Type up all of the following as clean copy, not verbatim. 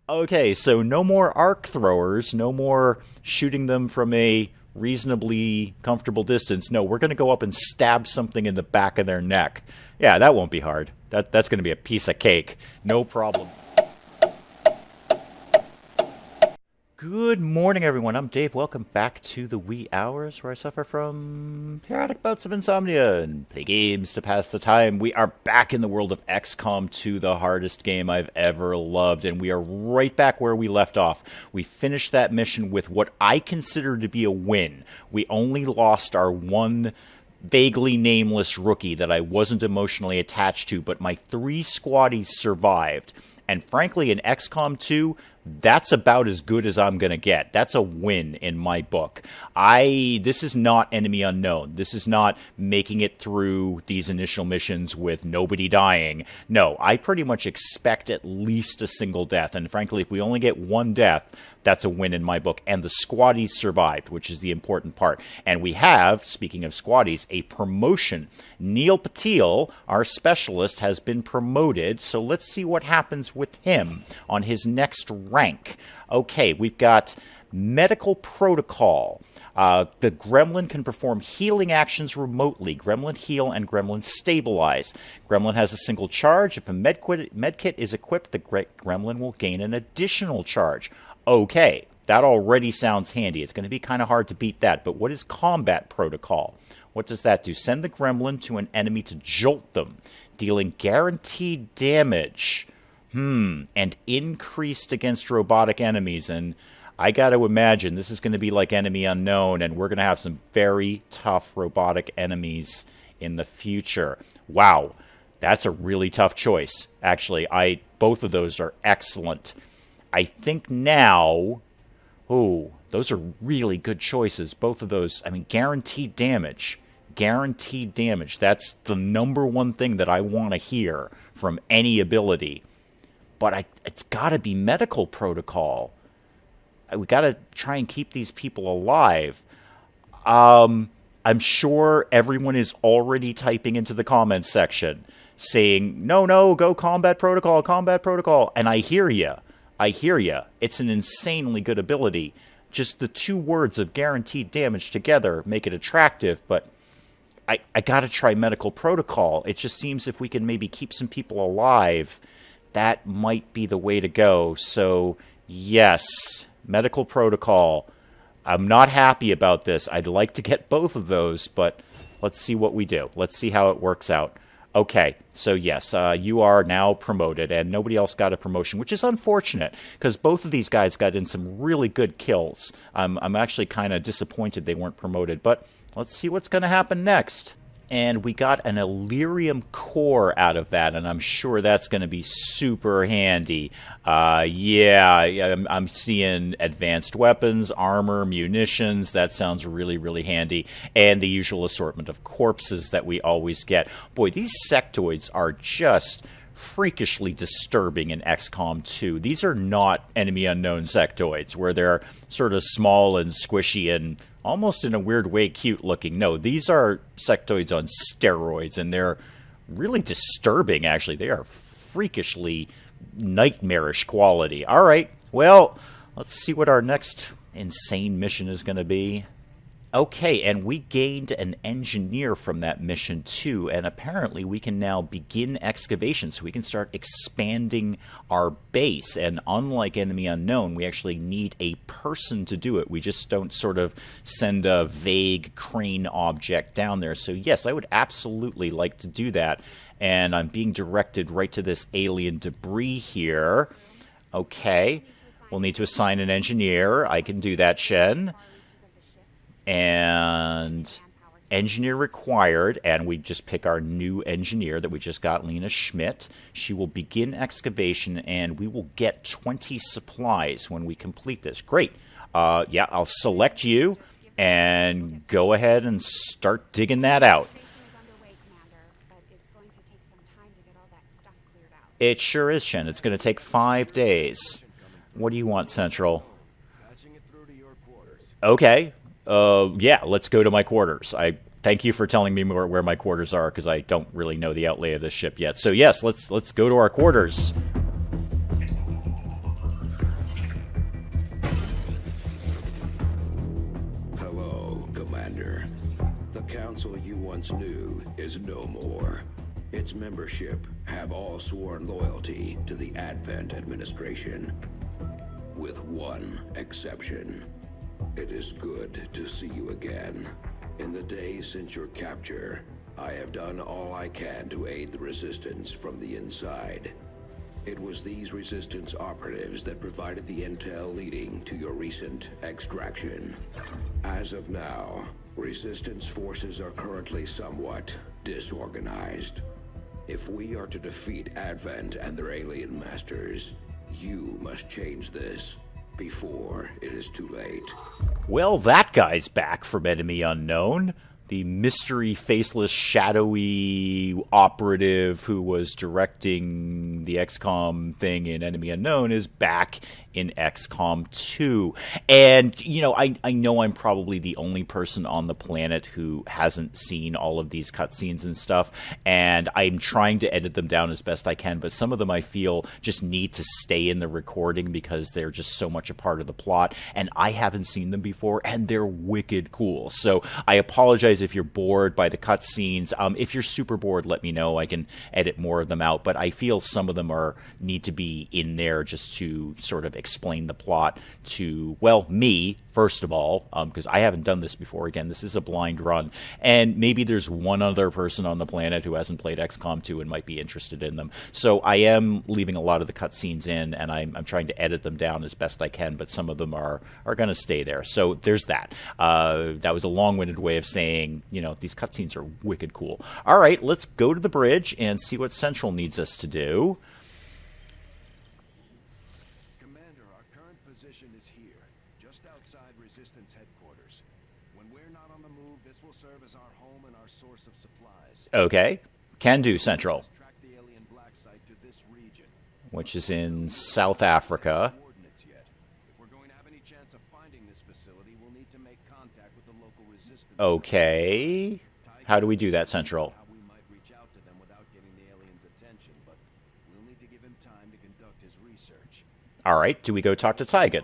Okay, so no more arc throwers, no more shooting them from a reasonably comfortable distance. No, we're going to go up and stab something in the back of their neck. Yeah, that won't be hard. That's going to be a piece of cake. No problem. Good morning, everyone. I'm Dave. Welcome back to the wee hours where I suffer from periodic bouts of insomnia and play games to pass the time. We are back in the world of XCOM 2, the hardest game I've ever loved, and we are right back where we left off. We finished that mission with what I consider to be a win. We only lost our one vaguely nameless rookie that I wasn't emotionally attached to, but my 3 squaddies survived. And frankly, in XCOM 2, that's about as good as I'm going to get. That's a win in my book. This is not enemy unknown. This is not making it through these initial missions with nobody dying. No, I pretty much expect at least a single death. And frankly, if we only get one death, that's a win in my book. And the squaddies survived, which is the important part. And we have, speaking of squaddies, a promotion. Neil Patil, our specialist, has been promoted. So let's see what happens with him on his next rank. Okay, we've got medical protocol. The gremlin can perform healing actions remotely. Gremlin heal and gremlin stabilize. Gremlin has a single charge. If a medkit is equipped, the gremlin will gain an additional charge. Okay, that already sounds handy. It's going to be kind of hard to beat that. But what is combat protocol? What does that do? Send the gremlin to an enemy to jolt them, dealing guaranteed damage. And increased against robotic enemies. And I got to imagine this is going to be like Enemy Unknown, and we're going to have some very tough robotic enemies in the future. Wow, that's a really tough choice. Actually, both of those are excellent. I think now, those are really good choices. Both of those, guaranteed damage. Guaranteed damage. That's the number one thing that I want to hear from any ability. But it's got to be medical protocol. We got to try and keep these people alive. I'm sure everyone is already typing into the comments section saying, no, go combat protocol. And I hear you. It's an insanely good ability. Just the 2 words of guaranteed damage together make it attractive, but I got to try medical protocol. It just seems if we can maybe keep some people alive, that might be the way to go. So, yes, medical protocol. I'm not happy about this. I'd like to get both of those, but let's see what we do. Let's see how it works out. Okay, so yes, you are now promoted, and nobody else got a promotion, which is unfortunate, because both of these guys got in some really good kills. I'm actually kind of disappointed they weren't promoted, but let's see what's going to happen next. And we got an Illyrium core out of that, and I'm sure that's going to be super handy. I'm seeing advanced weapons, armor, munitions. That sounds really, really handy. And the usual assortment of corpses that we always get. Boy, these sectoids are just freakishly disturbing in XCOM 2. These are not Enemy Unknown sectoids, where they're sort of small and squishy and almost in a weird way cute looking. No, these are sectoids on steroids, and they're really disturbing, actually. They are freakishly nightmarish quality. All right, well, let's see what our next insane mission is going to be. Okay, and we gained an engineer from that mission too, and apparently we can now begin excavation, so we can start expanding our base. And unlike Enemy Unknown, we actually need a person to do it. We just don't sort of send a vague crane object down there. So yes, I would absolutely like to do that, and I'm being directed right to this alien debris here. Okay, we'll need to assign an engineer. I can do that, Shen. And engineer required, and we just pick our new engineer that we just got, Lena Schmidt. She will begin excavation, and we will get 20 supplies when we complete this. Great. I'll select you, and go ahead and start digging that out. It sure is, Shen. It's going to take 5 days. What do you want, Central? Okay. Let's go to my quarters. I thank you for telling me where my quarters are, because I don't really know the outlay of this ship yet. So yes, let's go to our quarters. council you once knew is no more. Its membership have all sworn loyalty to the Advent administration, with one exception. It is good to see you again. In the days since your capture, I have done all I can to aid the resistance from the inside. It was these resistance operatives that provided the intel leading to your recent extraction. As of now, resistance forces are currently somewhat disorganized. If we are to defeat Advent and their alien masters, you must change this before it is too late. Well, that guy's back from Enemy Unknown. The mystery, faceless, shadowy operative who was directing the XCOM thing in Enemy Unknown is back in XCOM 2. And, you know, I know I'm probably the only person on the planet who hasn't seen all of these cutscenes and stuff, and I'm trying to edit them down as best I can, but some of them I feel just need to stay in the recording because they're just so much a part of the plot, and I haven't seen them before, and they're wicked cool. So I apologize if you're bored by the cutscenes. If you're super bored, let me know. I can edit more of them out, but I feel some of them need to be in there just to sort of explain the plot to, well, me, first of all, because I haven't done this before. Again, this is a blind run, and maybe there's one other person on the planet who hasn't played XCOM 2 and might be interested in them. So I am leaving a lot of the cutscenes in, and I'm trying to edit them down as best I can, but some of them are going to stay there. So there's that. That was a long-winded way of saying, you know, these cutscenes are wicked cool. All right, let's go to the bridge and see what Central needs us to do. Okay. Can do, Central. Which is in South Africa. Okay. How do we do that, Central? All right. Do we go talk to Tygan?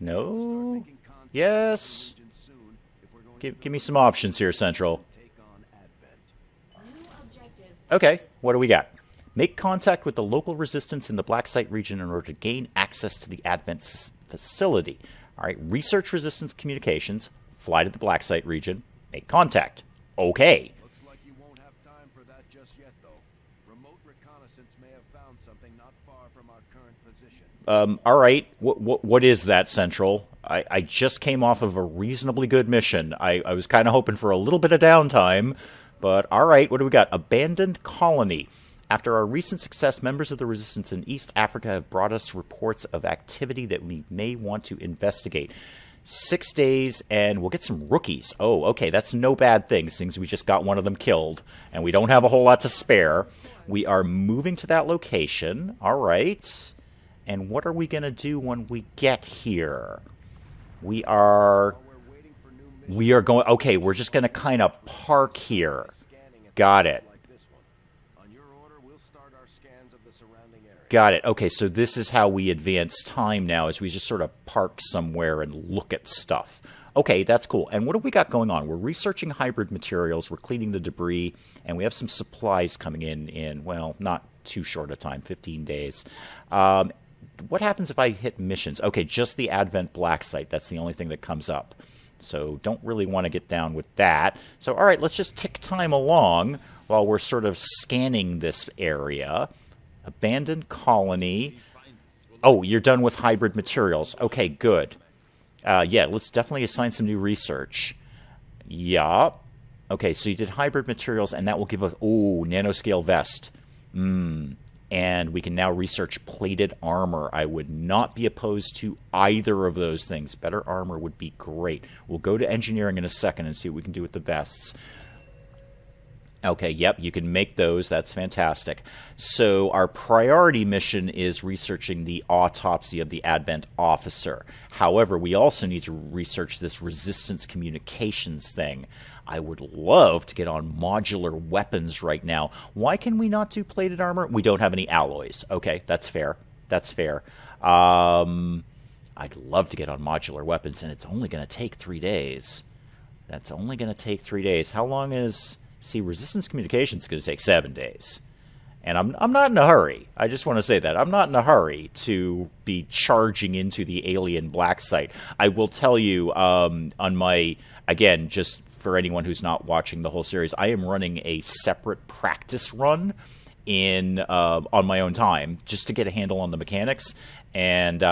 No? Yes? Give me some options here, Central. Okay, what do we got? Make contact with the local resistance in the Black Site region in order to gain access to the Advent facility. All right, research resistance communications, fly to the Black Site region, make contact. Okay. Looks like you won't have time for that just yet, though. Remote reconnaissance may have found something not far from our current position. All right, what is that, Central? I just came off of a reasonably good mission. I was kind of hoping for a little bit of downtime. But, all right, what do we got? Abandoned colony. After our recent success, members of the resistance in East Africa have brought us reports of activity that we may want to investigate. 6 days, and we'll get some rookies. Oh, okay, that's no bad thing, since we just got one of them killed, and we don't have a whole lot to spare. We are moving to that location. All right. And what are we going to do when we get here? We are going, okay, we're just going to kind of park here. Got it. Got it. Okay, so this is how we advance time now, is we just sort of park somewhere and look at stuff. Okay, that's cool. And what have we got going on? We're researching hybrid materials, we're cleaning the debris, and we have some supplies coming in, well, not too short a time, 15 days. What happens if I hit missions? Okay, just the Advent Black Site. That's the only thing that comes up. So don't really want to get down with that. So, all right, let's just tick time along while we're sort of scanning this area. Abandoned colony. Oh, you're done with hybrid materials. Okay, good. Yeah, let's definitely assign some new research. Yeah. Okay, so you did hybrid materials, and that will give us... Oh, nanoscale vest. And we can now research plated armor. I would not be opposed to either of those things. Better armor would be great. We'll go to engineering in a second and see what we can do with the vests. Okay, yep, you can make those. That's fantastic. So our priority mission is researching the autopsy of the Advent officer. However, we also need to research this resistance communications thing. I would love to get on modular weapons right now. Why can we not do plated armor? We don't have any alloys. Okay, that's fair. That's fair. I'd love to get on modular weapons, and it's only going to take 3 days. That's only going to take 3 days. How long is... See, resistance communication is going to take 7 days. And I'm not in a hurry. I just want to say that. I'm not in a hurry to be charging into the alien black site. I will tell you, on my... Again, just for anyone who's not watching the whole series, I am running a separate practice run on my own time, just to get a handle on the mechanics. And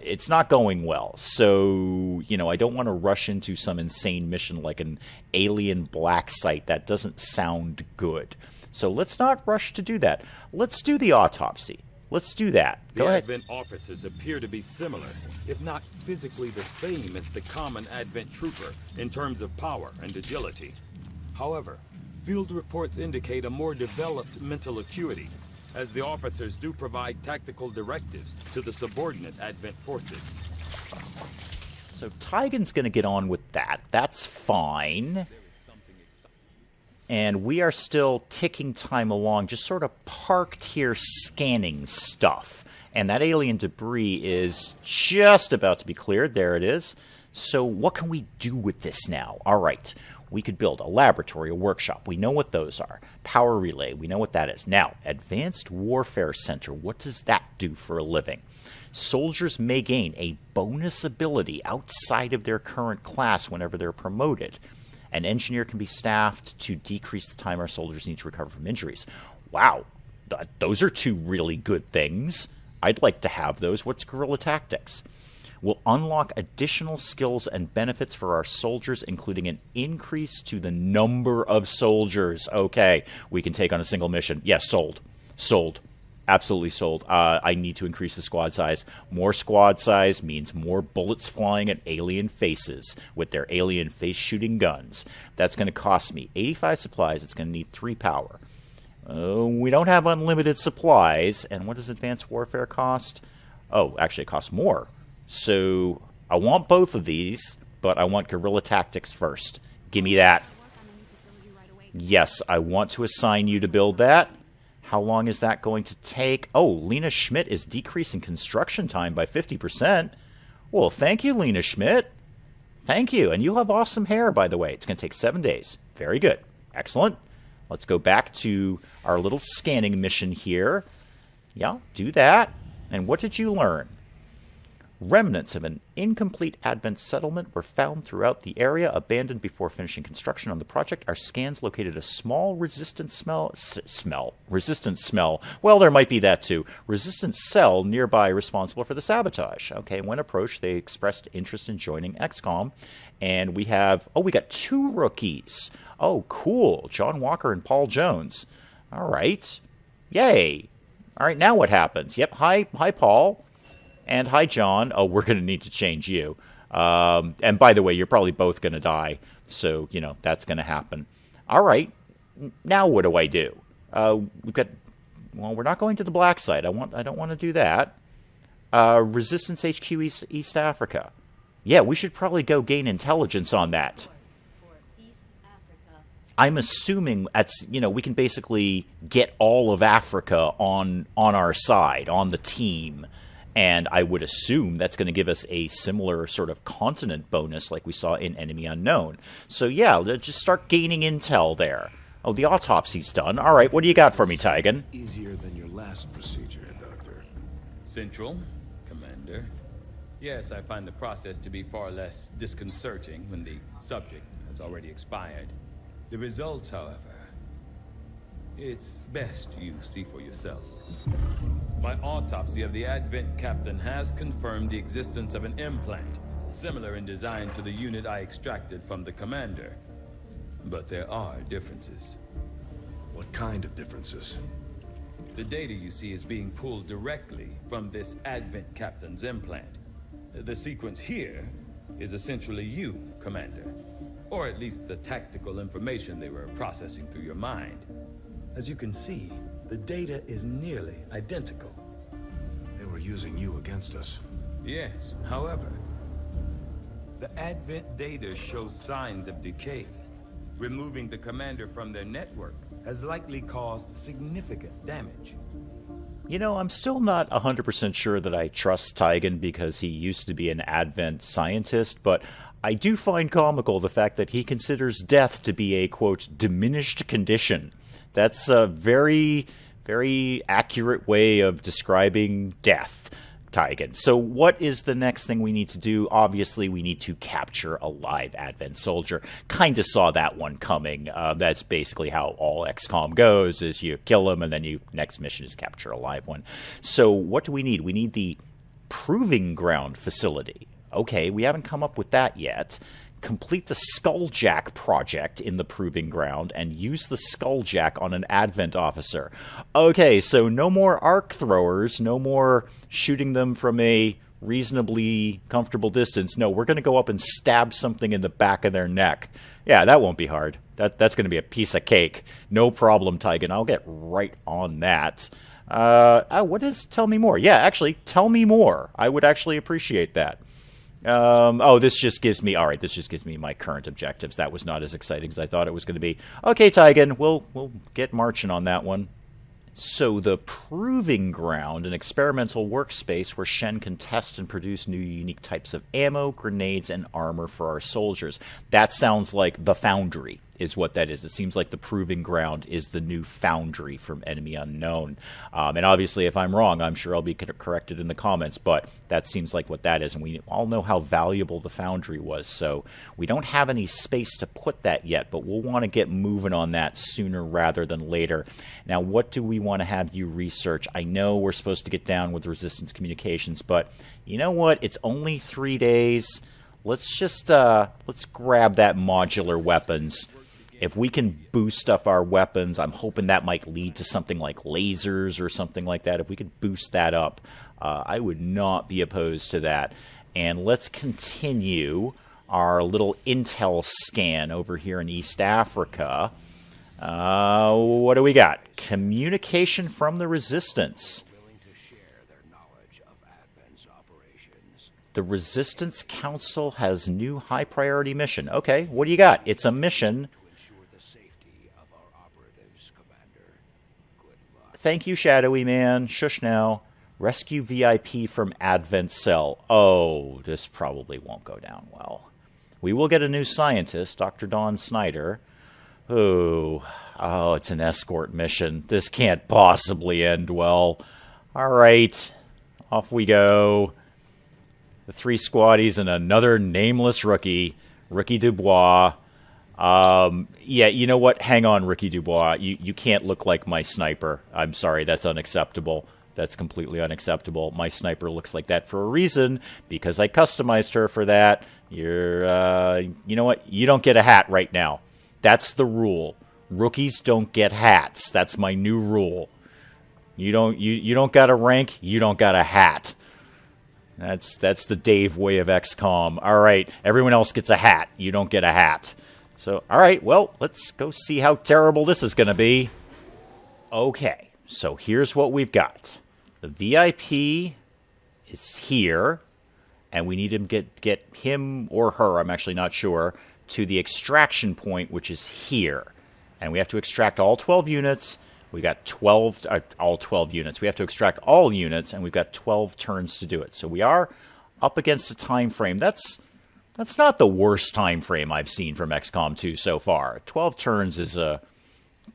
it's not going well. So, I don't want to rush into some insane mission like an alien black site. That doesn't sound good. So let's not rush to do that. Let's do the autopsy. Let's do that. Go ahead. The Advent officers appear to be similar, if not physically the same as the common Advent trooper in terms of power and agility. However, field reports indicate a more developed mental acuity, as the officers do provide tactical directives to the subordinate Advent forces. So Tygan's going to get on with that. That's fine. And we are still ticking time along, just sort of parked here scanning stuff. And that alien debris is just about to be cleared. There it is. So what can we do with this now? All right. We could build a laboratory, a workshop. We know what those are. Power relay, we know what that is. Now, Advanced Warfare Center, what does that do for a living? Soldiers may gain a bonus ability outside of their current class whenever they're promoted. An engineer can be staffed to decrease the time our soldiers need to recover from injuries. Wow, those are two really good things. I'd like to have those. What's guerrilla tactics? Will unlock additional skills and benefits for our soldiers, including an increase to the number of soldiers. Okay, we can take on a single mission. Yes, sold. Sold. Absolutely sold. I need to increase the squad size. More squad size means more bullets flying at alien faces with their alien face-shooting guns. That's going to cost me 85 supplies. It's going to need 3 power. We don't have unlimited supplies. And what does Advanced Warfare cost? Oh, actually, it costs more. So I want both of these, but I want guerrilla tactics first. Give me that. Yes, I want to assign you to build that. How long is that going to take? Oh, Lena Schmidt is decreasing construction time by 50%. Well, thank you, Lena Schmidt. Thank you. And you have awesome hair, by the way. It's going to take 7 days. Very good. Excellent. Let's go back to our little scanning mission here. Yeah, do that. And what did you learn? Remnants of an incomplete Advent settlement were found throughout the area, abandoned before finishing construction on the project. Our scans located a small resistant smell. Well, there might be that too. Resistant cell nearby responsible for the sabotage. Okay, when approached, they expressed interest in joining XCOM. And we have, we got 2 rookies. Oh, cool. John Walker and Paul Jones. All right. Yay. All right, now what happens? Yep, hi Paul. And hi, John. Oh, we're going to need to change you. And by the way, you're probably both going to die. So, that's going to happen. All right. Now what do I do? We've got... Well, we're not going to the black site. I don't want to do that. Resistance HQ East Africa. Yeah, we should probably go gain intelligence on that. I'm assuming we can basically get all of Africa on our side, on the team. And I would assume that's going to give us a similar sort of continent bonus like we saw in Enemy Unknown. So yeah, let's just start gaining intel there. Oh, the autopsy's done. All right, what do you got for me, Tygan? Easier than your last procedure, Doctor. Central, Commander. Yes, I find the process to be far less disconcerting when the subject has already expired. The results, however, it's best you see for yourself. My autopsy of the Advent captain has confirmed the existence of an implant, similar in design to the unit I extracted from the commander. But there are differences. What kind of differences? The data you see is being pulled directly from this Advent captain's implant. The sequence here is essentially you, Commander. Or at least the tactical information they were processing through your mind. As you can see, the data is nearly identical. They were using you against us. Yes, however, the Advent data shows signs of decay. Removing the commander from their network has likely caused significant damage. You know, I'm still not 100% sure that I trust Tygan because he used to be an Advent scientist, but I do find comical the fact that he considers death to be a, quote, diminished condition. That's a very, very accurate way of describing death, Tygan. So what is the next thing we need to do? Obviously, we need to capture a live Advent soldier. Kind of saw that one coming. That's basically how all XCOM goes, is you kill him, and then you next mission is capture a live one. So what do we need? We need the Proving Ground facility. Okay, we haven't come up with that yet. Complete the Skulljack project in the Proving Ground and use the Skulljack on an Advent officer. Okay, so no more arc throwers, no more shooting them from a reasonably comfortable distance. No, we're going to go up and stab something in the back of their neck. Yeah, that won't be hard. That's going to be a piece of cake. No problem, Tygan. I'll get right on that. What is Tell Me More? Yeah, actually, tell me more. I would actually appreciate that. This just gives me my current objectives. That was not as exciting as I thought it was going to be. Okay, Tygan, we'll get marching on that one. So the Proving Ground, an experimental workspace where Shen can test and produce new unique types of ammo, grenades, and armor for our soldiers. That sounds like the Foundry is what that is. It seems like the Proving Ground is the new Foundry from Enemy Unknown. And obviously, if I'm wrong, I'm sure I'll be corrected in the comments, but that seems like what that is. And we all know how valuable the Foundry was, so we don't have any space to put that yet, but we'll want to get moving on that sooner rather than later. Now, what do we want to have you research? I know we're supposed to get down with Resistance Communications, but you know what? It's only 3 days. Let's just, let's grab that modular weapons. If we can boost up our weapons, I'm hoping that might lead to something like lasers or something like that. If we could boost that up, I would not be opposed to that. And let's continue our little intel scan over here in East Africa. What do we got? Communication from the Resistance. The Resistance Council has new high-priority mission. Okay, what do you got? It's a mission. Thank you, Shadowy Man. Shush now. Rescue VIP from Advent Cell. Oh, this probably won't go down well. We will get a new scientist, Dr. Dawn Snyder. Oh, it's an escort mission. This can't possibly end well. All right, off we go. The 3 squaddies and another nameless rookie, Ricky Dubois. Yeah, you know what? Hang on, Ricky Dubois. You can't look like my sniper. I'm sorry, that's unacceptable. That's completely unacceptable. My sniper looks like that for a reason, because I customized her for that. You know what? You don't get a hat right now. That's the rule. Rookies don't get hats. That's my new rule. You don't got a rank, you don't got a hat. That's the Dave way of XCOM. All right, everyone else gets a hat. You don't get a hat. So, all right, well, let's go see how terrible this is going to be. Okay, so here's what we've got. The VIP is here, and we need to get him or her, I'm actually not sure, to the extraction point, which is here. And we have to extract all 12 units. We got all 12 units. We have to extract all units, and we've got 12 turns to do it. So we are up against a time frame. That's not the worst time frame I've seen from XCOM 2 so far. 12 turns is a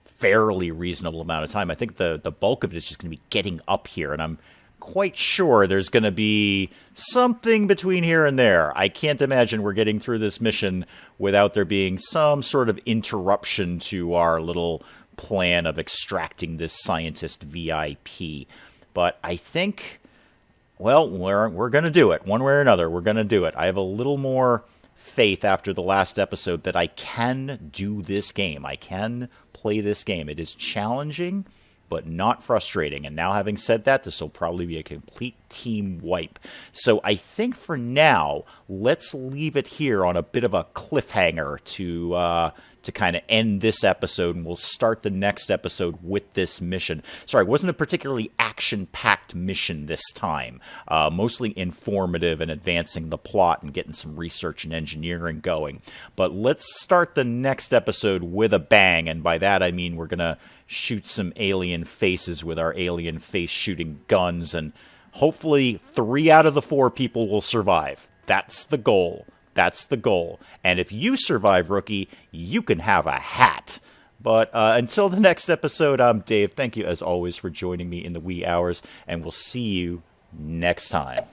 fairly reasonable amount of time. I think the bulk of it is just going to be getting up here, and I'm quite sure there's going to be something between here and there. I can't imagine we're getting through this mission without there being some sort of interruption to our little plan of extracting this scientist VIP. But I think, well, we're going to do it. One way or another, we're going to do it. I have a little more faith after the last episode that I can do this game. I can play this game. It is challenging, but not frustrating. And now, having said that, this will probably be a complete team wipe. So I think for now, let's leave it here on a bit of a cliffhanger to kind of end this episode, and we'll start the next episode with this mission. Sorry, it wasn't a particularly action-packed mission this time. Mostly informative and advancing the plot and getting some research and engineering going. But let's start the next episode with a bang, and by that I mean we're going to shoot some alien faces with our alien face-shooting guns, and hopefully 3 out of the 4 people will survive. That's the goal. That's the goal. And if you survive, Rookie, you can have a hat. But until the next episode, I'm Dave. Thank you, as always, for joining me in the wee hours, and we'll see you next time.